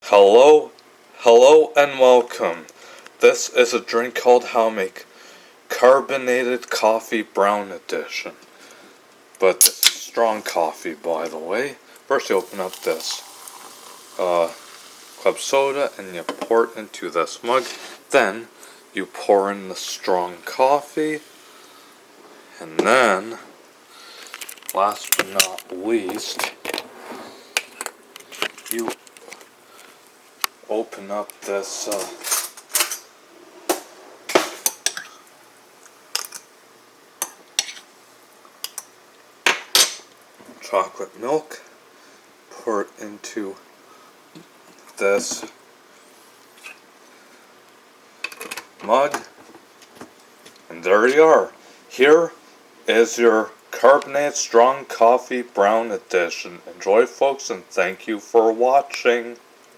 Hello, hello and welcome. This is a drink called Helmick Carbonated Coffee Brown Edition. But strong coffee, by the way. First you open up this club soda and you pour it into this mug. Then you pour in the strong coffee. And then, last but not least, you open up this chocolate milk, pour it into this mug, and there you are. Here is your Carbonated Strong Coffee Brown Edition. Enjoy, folks, and thank you for watching.